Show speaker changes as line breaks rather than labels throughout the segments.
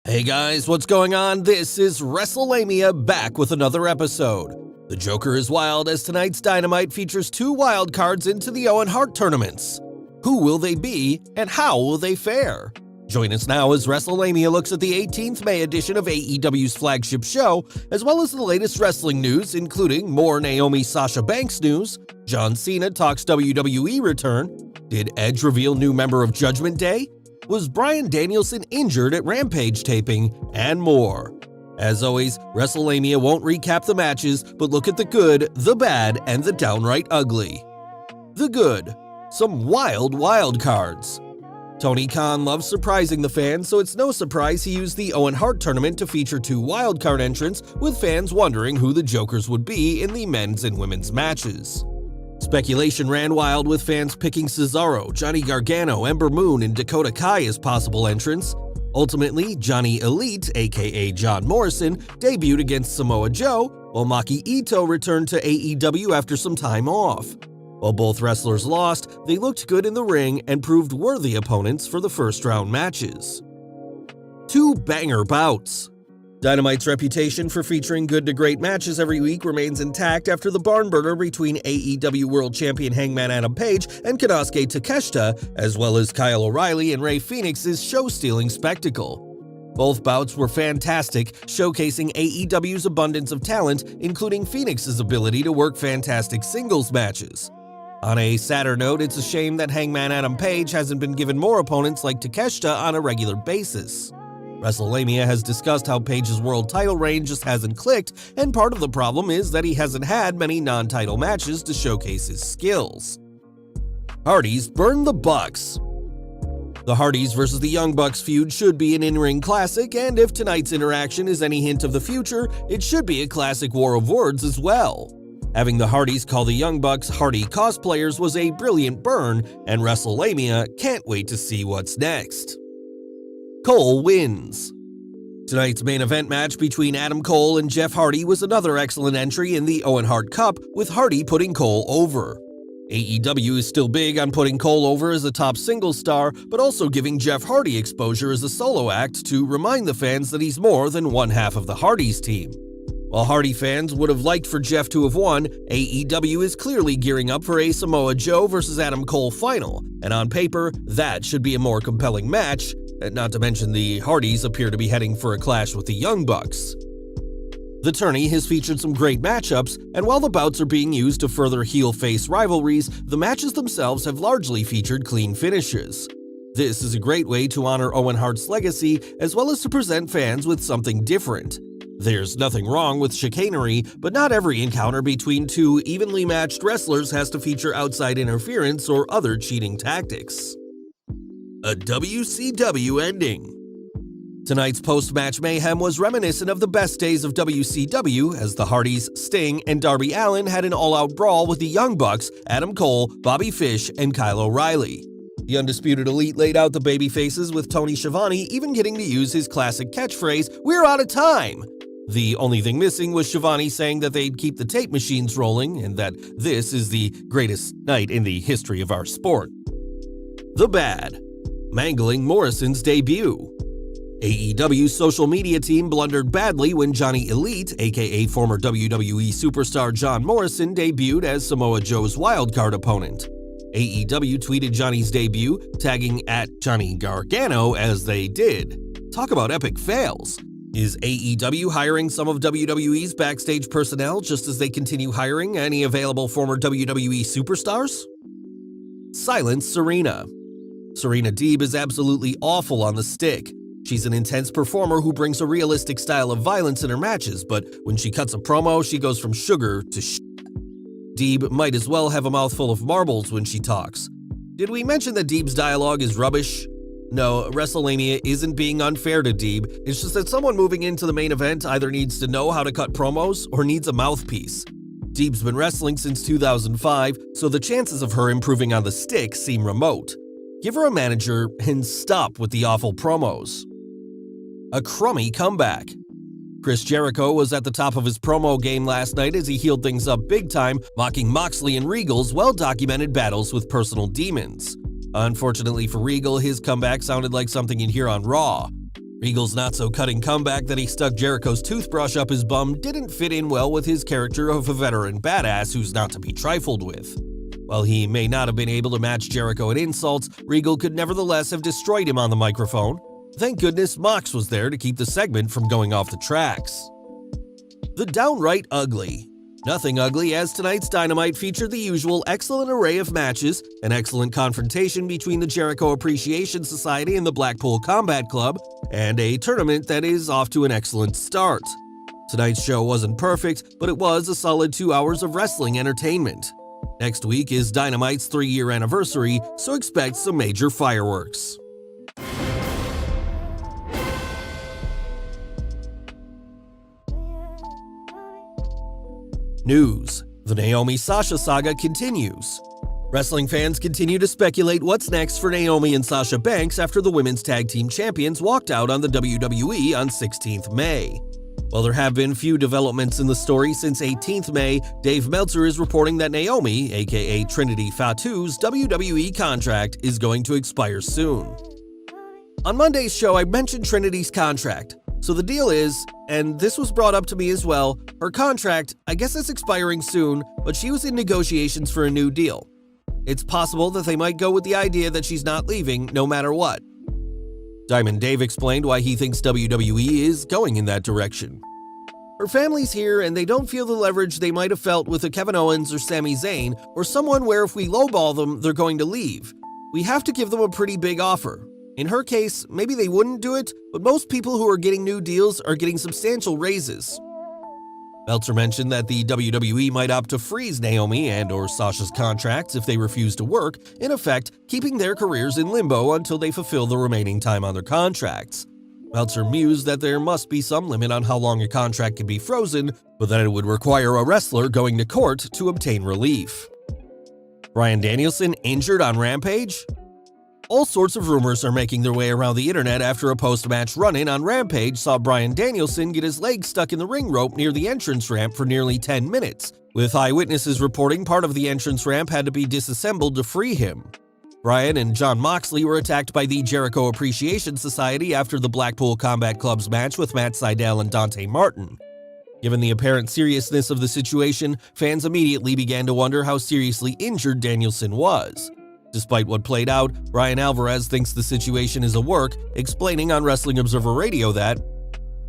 Hey guys, what's going on? This is Wrestlelamia back with another episode. The Joker is wild as tonight's Dynamite features two wild cards into the Owen Hart tournaments. Who will they be and how will they fare? Join us now as Wrestlelamia looks at the 18th May edition of AEW's flagship show, as well as the latest wrestling news, including more Naomi Sasha Banks news, John Cena talks WWE return, did Edge reveal new member of Judgment Day? Was Bryan Danielson injured at Rampage taping, and more. As always, Wrestlelamia won't recap the matches, but look at the good, the bad, and the downright ugly. The good. Some wild cards. Tony Khan loves surprising the fans, so it's no surprise he used the Owen Hart tournament to feature two wildcard entrants, with fans wondering who the Jokers would be in the men's and women's matches. Speculation ran wild with fans picking Cesaro, Johnny Gargano, Ember Moon, and Dakota Kai as possible entrants. Ultimately, Johnny Elite, aka John Morrison, debuted against Samoa Joe, while Maki Ito returned to AEW after some time off. While both wrestlers lost, they looked good in the ring and proved worthy opponents for the first round matches. Two banger bouts. Dynamite's reputation for featuring good to great matches every week remains intact after the barn burner between AEW World Champion Hangman Adam Page and Konosuke Takeshita, as well as Kyle O'Reilly and Rey Fenix's show-stealing spectacle. Both bouts were fantastic, showcasing AEW's abundance of talent, including Fenix's ability to work fantastic singles matches. On a sadder note, it's a shame that Hangman Adam Page hasn't been given more opponents like Takeshita on a regular basis. Wrestlelamia has discussed how Page's world title reign just hasn't clicked, and part of the problem is that he hasn't had many non-title matches to showcase his skills. Hardys burn the Bucks. The Hardys versus the Young Bucks feud should be an in-ring classic, and if tonight's interaction is any hint of the future, it should be a classic war of words as well. Having the Hardys call the Young Bucks Hardy cosplayers was a brilliant burn, and Wrestlelamia can't wait to see what's next. Cole wins. Tonight's main event match between Adam Cole and Jeff Hardy was another excellent entry in the Owen Hart Cup, with Hardy putting Cole over. AEW is still big on putting Cole over as a top singles star, but also giving Jeff Hardy exposure as a solo act to remind the fans that he's more than one half of the Hardys team. While Hardy fans would have liked for Jeff to have won, AEW is clearly gearing up for a Samoa Joe versus Adam Cole final, and on paper, that should be a more compelling match, not to mention the Hardys appear to be heading for a clash with the Young Bucks. The tourney has featured some great matchups, and while the bouts are being used to further heel-face rivalries, the matches themselves have largely featured clean finishes. This is a great way to honor Owen Hart's legacy, as well as to present fans with something different. There's nothing wrong with chicanery, but not every encounter between two evenly matched wrestlers has to feature outside interference or other cheating tactics. A WCW ending. Tonight's post-match mayhem was reminiscent of the best days of WCW as the Hardys, Sting, and Darby Allin had an all-out brawl with the Young Bucks, Adam Cole, Bobby Fish, and Kyle O'Reilly. The Undisputed Elite laid out the babyfaces with Tony Schiavone even getting to use his classic catchphrase, "We're out of time!" The only thing missing was Schiavone saying that they'd keep the tape machines rolling and that this is the greatest night in the history of our sport. The bad. Mangling Morrison's debut. AEW's social media team blundered badly when Johnny Elite, aka former WWE superstar John Morrison, debuted as Samoa Joe's wildcard opponent. AEW tweeted Johnny's debut, tagging at Johnny Gargano as they did. Talk about epic fails. Is AEW hiring some of WWE's backstage personnel just as they continue hiring any available former WWE superstars? Silence Serena. Serena Deeb is absolutely awful on the stick. She's an intense performer who brings a realistic style of violence in her matches, but when she cuts a promo, she goes from sugar to shit. Deeb might as well have a mouthful of marbles when she talks. Did we mention that Deeb's dialogue is rubbish? No, Wrestlelamia isn't being unfair to Deeb, it's just that someone moving into the main event either needs to know how to cut promos or needs a mouthpiece. Deeb's been wrestling since 2005, so the chances of her improving on the stick seem remote. Give her a manager and stop with the awful promos. A crummy comeback. Chris Jericho was at the top of his promo game last night as he healed things up big time, mocking Moxley and Regal's well-documented battles with personal demons. Unfortunately for Regal, his comeback sounded like something you'd hear on Raw. Regal's not-so-cutting comeback that he stuck Jericho's toothbrush up his bum didn't fit in well with his character of a veteran badass who's not to be trifled with. While he may not have been able to match Jericho in insults, Regal could nevertheless have destroyed him on the microphone. Thank goodness Mox was there to keep the segment from going off the tracks. The Downright Ugly. Nothing ugly, as tonight's Dynamite featured the usual excellent array of matches, an excellent confrontation between the Jericho Appreciation Society and the Blackpool Combat Club, and a tournament that is off to an excellent start. Tonight's show wasn't perfect, but it was a solid 2 hours of wrestling entertainment. Next week is Dynamite's 3-year anniversary, so expect some major fireworks. News: the Naomi Sasha saga continues. Wrestling fans continue to speculate what's next for Naomi and Sasha Banks after the women's tag team champions walked out on the WWE on 16th May. While there have been few developments in the story since 18th May, Dave Meltzer is reporting that Naomi, aka Trinity Fatu's WWE contract is going to expire soon. On Monday's show, I mentioned Trinity's contract. So the deal is, and this was brought up to me as well, her contract, I guess it's expiring soon, but she was in negotiations for a new deal. It's possible that they might go with the idea that she's not leaving no matter what. Diamond Dave explained why he thinks WWE is going in that direction. Her family's here and they don't feel the leverage they might have felt with a Kevin Owens or Sami Zayn or someone where if we lowball them, they're going to leave. We have to give them a pretty big offer. In her case, maybe they wouldn't do it, but most people who are getting new deals are getting substantial raises. Meltzer mentioned that the WWE might opt to freeze Naomi and/or Sasha's contracts if they refuse to work, in effect, keeping their careers in limbo until they fulfill the remaining time on their contracts. Meltzer mused that there must be some limit on how long a contract can be frozen, but that it would require a wrestler going to court to obtain relief. Bryan Danielson injured on Rampage? All sorts of rumors are making their way around the internet after a post-match run-in on Rampage saw Bryan Danielson get his leg stuck in the ring rope near the entrance ramp for nearly 10 minutes, with eyewitnesses reporting part of the entrance ramp had to be disassembled to free him. Bryan and Jon Moxley were attacked by the Jericho Appreciation Society after the Blackpool Combat Club's match with Matt Sydal and Dante Martin. Given the apparent seriousness of the situation, fans immediately began to wonder how seriously injured Danielson was. Despite what played out, Brian Alvarez thinks the situation is a work, explaining on Wrestling Observer Radio that,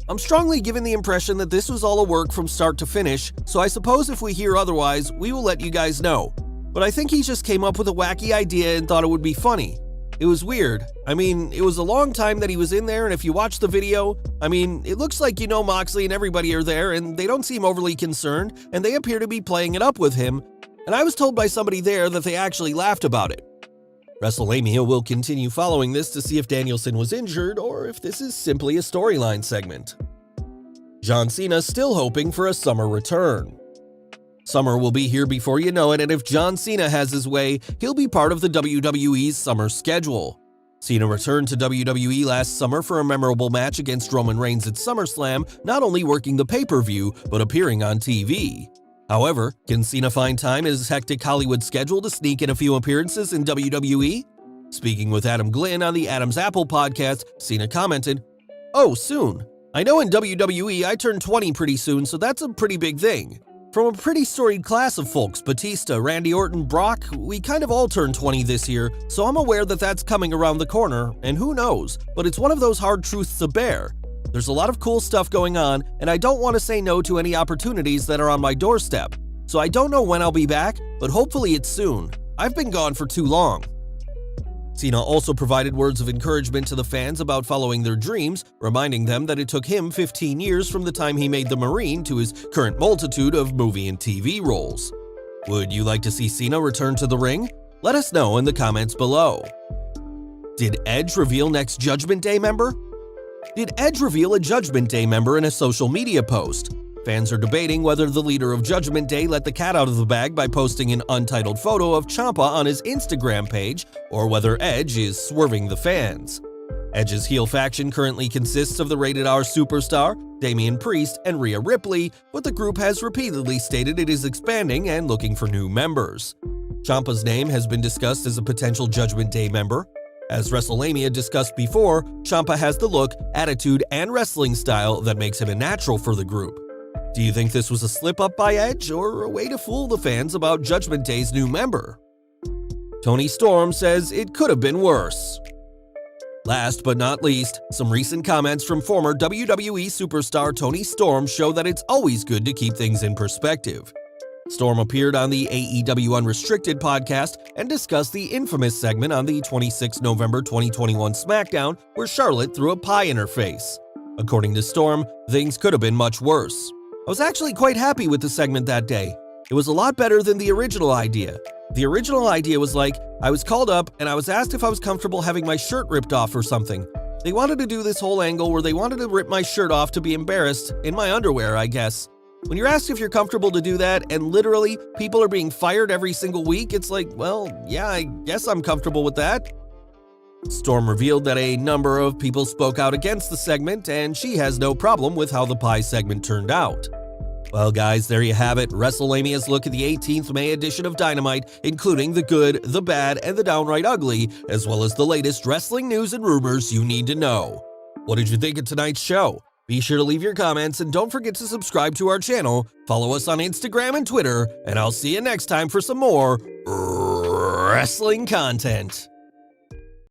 "I'm strongly given the impression that this was all a work from start to finish, so I suppose if we hear otherwise, we will let you guys know. But I think he just came up with a wacky idea and thought it would be funny. It was weird. I mean, it was a long time that he was in there, and if you watch the video, I mean, it looks like Moxley and everybody are there, and they don't seem overly concerned, and they appear to be playing it up with him. And I was told by somebody there that they actually laughed about it." Wrestlelamia will continue following this to see if Danielson was injured or if this is simply a storyline segment. John Cena still hoping for a summer return. Summer will be here before you know it, and if John Cena has his way, he'll be part of the WWE's summer schedule. Cena returned to WWE last summer for a memorable match against Roman Reigns at SummerSlam, not only working the pay-per-view, but appearing on TV. However, can Cena find time in his hectic Hollywood schedule to sneak in a few appearances in WWE? Speaking with Adam Glynn on the Adam's Apple podcast, Cena commented, "Oh, soon. I know in WWE I turn 20 pretty soon, so that's a pretty big thing. From a pretty storied class of folks, Batista, Randy Orton, Brock, we kind of all turned 20 this year, so I'm aware that that's coming around the corner, and who knows, but it's one of those hard truths to bear. There's a lot of cool stuff going on, and I don't want to say no to any opportunities that are on my doorstep. So I don't know when I'll be back, but hopefully it's soon. I've been gone for too long." Cena also provided words of encouragement to the fans about following their dreams, reminding them that it took him 15 years from the time he made the Marine to his current multitude of movie and TV roles. Would you like to see Cena return to the ring? Let us know in the comments below. Did Edge reveal next Judgment Day member? Did Edge reveal a Judgment Day member in a social media post? Fans are debating whether the leader of Judgment Day let the cat out of the bag by posting an untitled photo of Ciampa on his Instagram page, or whether Edge is swerving the fans. Edge's heel faction currently consists of the Rated R Superstar, Damian Priest, and Rhea Ripley, but the group has repeatedly stated it is expanding and looking for new members. Ciampa's name has been discussed as a potential Judgment Day member. As Wrestlelamia discussed before, Ciampa has the look, attitude, and wrestling style that makes him a natural for the group. Do you think this was a slip-up by Edge, or a way to fool the fans about Judgment Day's new member? Toni Storm says it could have been worse. Last but not least, some recent comments from former WWE superstar Toni Storm show that it's always good to keep things in perspective. Storm appeared on the AEW Unrestricted podcast and discussed the infamous segment on the 26 November 2021 SmackDown where Charlotte threw a pie in her face. According to Storm, things could have been much worse. I was actually quite happy with the segment that day. It was a lot better than the original idea. The original idea was like, I was called up and I was asked if I was comfortable having my shirt ripped off or something. They wanted to do this whole angle where they wanted to rip my shirt off to be embarrassed, in my underwear, I guess. When you're asked if you're comfortable to do that, and literally people are being fired every single week, it's like, well, yeah, I guess I'm comfortable with that. Storm revealed that a number of people spoke out against the segment, and she has no problem with how the pie segment turned out. Well, guys, there you have it, Wrestlemania's look at the 18th May edition of Dynamite, including the good, the bad, and the downright ugly, as well as the latest wrestling news and rumors you need to know. What did you think of tonight's show? Be sure to leave your comments and don't forget to subscribe to our channel, follow us on Instagram and Twitter, and I'll see you next time for some more wrestling content.